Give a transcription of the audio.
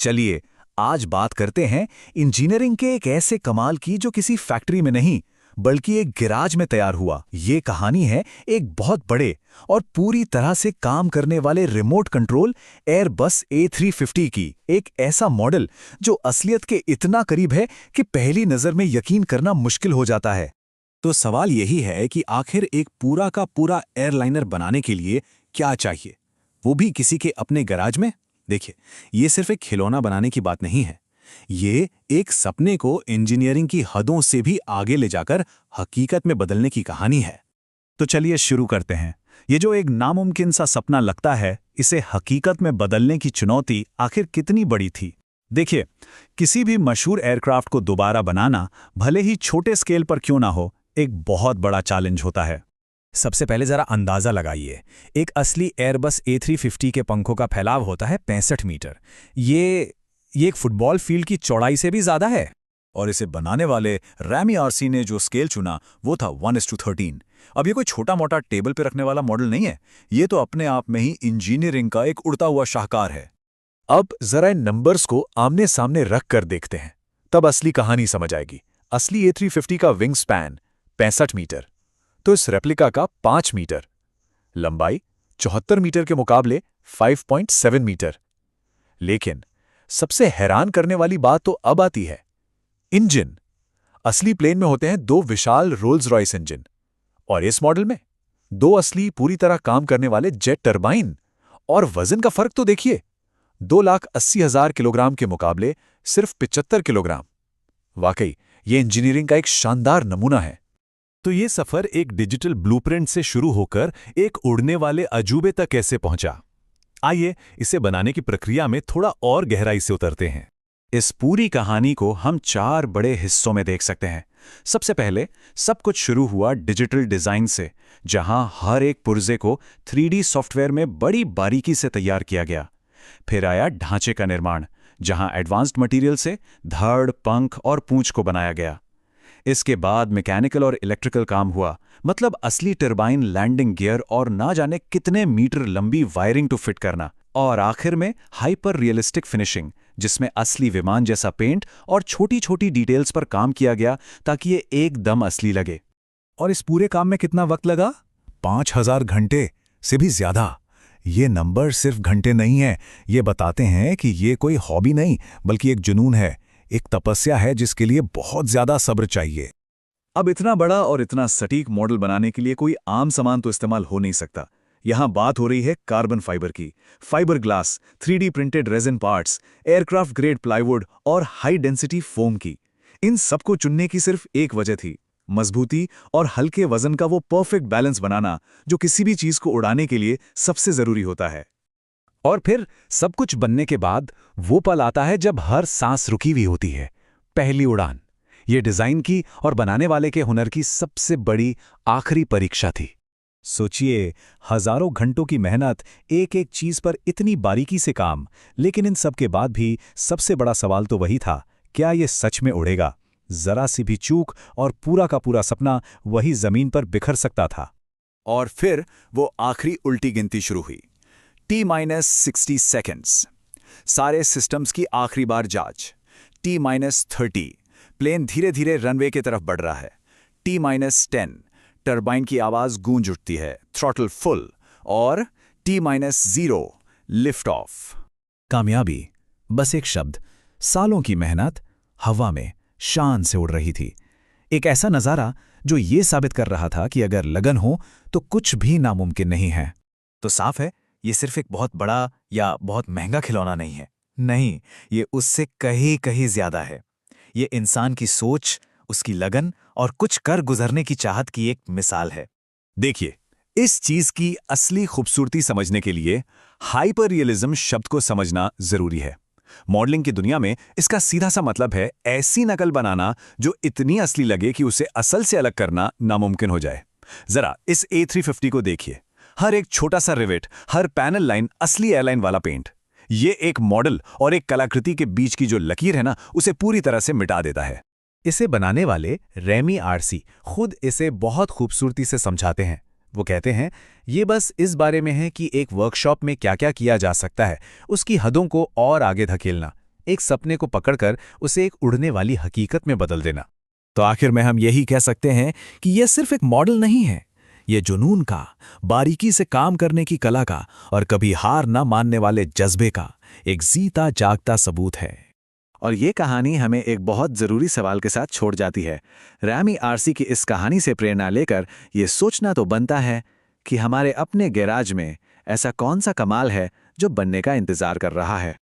चलिए आज बात करते हैं इंजीनियरिंग के एक ऐसे कमाल की जो किसी फैक्ट्री में नहीं बल्कि एक गैराज में तैयार हुआ। ये कहानी है एक बहुत बड़े और पूरी तरह से काम करने वाले रिमोट कंट्रोल एयरबस A350 की। एक ऐसा मॉडल जो असलियत के इतना करीब है कि पहली नज़र में यकीन करना मुश्किल हो जाता है। तो सवाल यही है कि आखिर एक पूरा का पूरा एयरलाइनर बनाने के लिए क्या चाहिए, वो भी किसी के अपने गैराज में। देखिए, ये सिर्फ एक खिलौना बनाने की बात नहीं है, ये एक सपने को इंजीनियरिंग की हदों से भी आगे ले जाकर हकीकत में बदलने की कहानी है। तो चलिए शुरू करते हैं। ये जो एक नामुमकिन सा सपना लगता है, इसे हकीकत में बदलने की चुनौती आखिर कितनी बड़ी थी। देखिए, किसी भी मशहूर एयरक्राफ्ट को दोबारा बनाना, भले ही छोटे स्केल पर क्यों ना हो, एक बहुत बड़ा चैलेंज होता है। सबसे पहले जरा अंदाजा लगाइए, एक असली एयरबस A350 के पंखों का फैलाव होता है 65 मीटर। ये एक फुटबॉल फील्ड की चौड़ाई से भी ज्यादा है। और इसे बनाने वाले रैमी आरसी ने जो स्केल चुना वो था 1:13। अब ये कोई छोटा मोटा टेबल पे रखने वाला मॉडल नहीं है, ये तो अपने आप में ही इंजीनियरिंग का एक उड़ता हुआ शाहकार है। अब जरा इन नंबर्स को आमने सामने रख कर देखते हैं, तब असली कहानी समझ आएगी। असली A350 का विंग स्पैन 65 मीटर, तो इस रेप्लिका का 5 मीटर। लंबाई 74 मीटर के मुकाबले 5.7 मीटर। लेकिन सबसे हैरान करने वाली बात तो अब आती है, इंजन। असली प्लेन में होते हैं 2 विशाल रोल्स रॉयस इंजन, और इस मॉडल में 2 असली पूरी तरह काम करने वाले जेट टरबाइन। और वजन का फर्क तो देखिए, 2,80,000 किलोग्राम के मुकाबले सिर्फ 75 किलोग्राम। वाकई ये इंजीनियरिंग का एक शानदार नमूना है। तो ये सफर एक डिजिटल ब्लूप्रिंट से शुरू होकर एक उड़ने वाले अजूबे तक कैसे पहुंचा? आइए इसे बनाने की प्रक्रिया में थोड़ा और गहराई से उतरते हैं। इस पूरी कहानी को हम 4 बड़े हिस्सों में देख सकते हैं। सबसे पहले सब कुछ शुरू हुआ डिजिटल डिजाइन से, जहां हर एक पुर्जे को 3D सॉफ्टवेयर में बड़ी बारीकी से तैयार किया गया। फिर आया ढांचे का निर्माण, जहां एडवांस्ड मटेरियल से धड़, पंख और पूंछ को बनाया गया। इसके बाद मैकेनिकल और इलेक्ट्रिकल काम हुआ, मतलब असली टरबाइन, लैंडिंग गियर और ना जाने कितने मीटर लंबी वायरिंग टू फिट करना। और आखिर में हाइपर रियलिस्टिक फिनिशिंग, जिसमें असली विमान जैसा पेंट और छोटी छोटी डिटेल्स पर काम किया गया ताकि ये एकदम असली लगे। और इस पूरे काम में कितना वक्त लगा? 5,000 घंटे से भी ज्यादा। ये नंबर सिर्फ घंटे नहीं है, ये बताते हैं कि ये कोई हॉबी नहीं बल्कि एक जुनून है, एक तपस्या है जिसके लिए बहुत ज्यादा सब्र चाहिए। अब इतना बड़ा और इतना सटीक मॉडल बनाने के लिए कोई आम सामान तो इस्तेमाल हो नहीं सकता। यहां बात हो रही है कार्बन फाइबर की, fibre glass, 3D printed resin parts, aircraft grade plywood और हाई डेंसिटी फोम की। इन सबको चुनने की सिर्फ एक वजह थी, मजबूती और हल्के वजन का वो परफेक्ट बैलेंस बनाना जो किसी भी चीज को उड़ाने के लिए सबसे जरूरी होता है। और फिर सब कुछ बनने के बाद वो पल आता है जब हर सांस रुकी हुई होती है, पहली उड़ान। ये डिजाइन की और बनाने वाले के हुनर की सबसे बड़ी आखिरी परीक्षा थी। सोचिए, हजारों घंटों की मेहनत, एक एक चीज पर इतनी बारीकी से काम, लेकिन इन सब के बाद भी सबसे बड़ा सवाल तो वही था, क्या ये सच में उड़ेगा? जरा सी भी चूक और पूरा का पूरा सपना वही जमीन पर बिखर सकता था। और फिर वो आखिरी उल्टी गिनती शुरू हुई, T-60 सेकेंड्स। सारे सिस्टम्स की आखिरी बार जांच। T-30, प्लेन धीरे धीरे रनवे की तरफ बढ़ रहा है। T-10, टरबाइन की आवाज गूंज उठती है, थ्रॉटल फुल। और T-0, लिफ्ट ऑफ। कामयाबी, बस एक शब्द, सालों की मेहनत हवा में शान से उड़ रही थी। एक ऐसा नजारा जो ये साबित कर रहा था कि अगर लगन हो तो कुछ भी नामुमकिन नहीं है। तो साफ है, ये सिर्फ एक बहुत बड़ा या बहुत महंगा खिलौना नहीं है। नहीं, ये उससे कहीं कहीं ज्यादा है। ये इंसान की सोच, उसकी लगन और कुछ कर गुजरने की चाहत की एक मिसाल है। देखिए, इस चीज की असली खूबसूरती समझने के लिए हाइपर रियलिज्म शब्द को समझना जरूरी है। मॉडलिंग की दुनिया में इसका सीधा सा मतलब है ऐसी नकल बनाना जो इतनी असली लगे कि उसे असल से अलग करना नामुमकिन हो जाए। जरा इस A350 को देखिए, हर एक छोटा सा रिवेट, हर पैनल लाइन असली एयरलाइन वाला पेंट। ये एक मॉडल और एक कलाकृति के बीच की जो लकीर है ना, उसे पूरी तरह से मिटा देता है। इसे बनाने वाले रैमी आरसी खुद इसे बहुत खूबसूरती से समझाते हैं। वो कहते हैं, ये बस इस बारे में है कि एक वर्कशॉप में क्या क्या किया जा सकता है, उसकी हदों को और आगे धकेलना। एक सपने को पकड़कर उसे एक उड़ने वाली हकीकत में बदल देना। तो आखिर में हम यही कह सकते हैं कि यह सिर्फ एक मॉडल नहीं है, ये जुनून का, बारीकी से काम करने की कला का और कभी हार ना मानने वाले जज्बे का एक जीता जागता सबूत है। और ये कहानी हमें एक बहुत ज़रूरी सवाल के साथ छोड़ जाती है। रैमी आरसी की इस कहानी से प्रेरणा लेकर ये सोचना तो बनता है कि हमारे अपने गैराज में ऐसा कौन सा कमाल है जो बनने का इंतज़ार कर रहा है।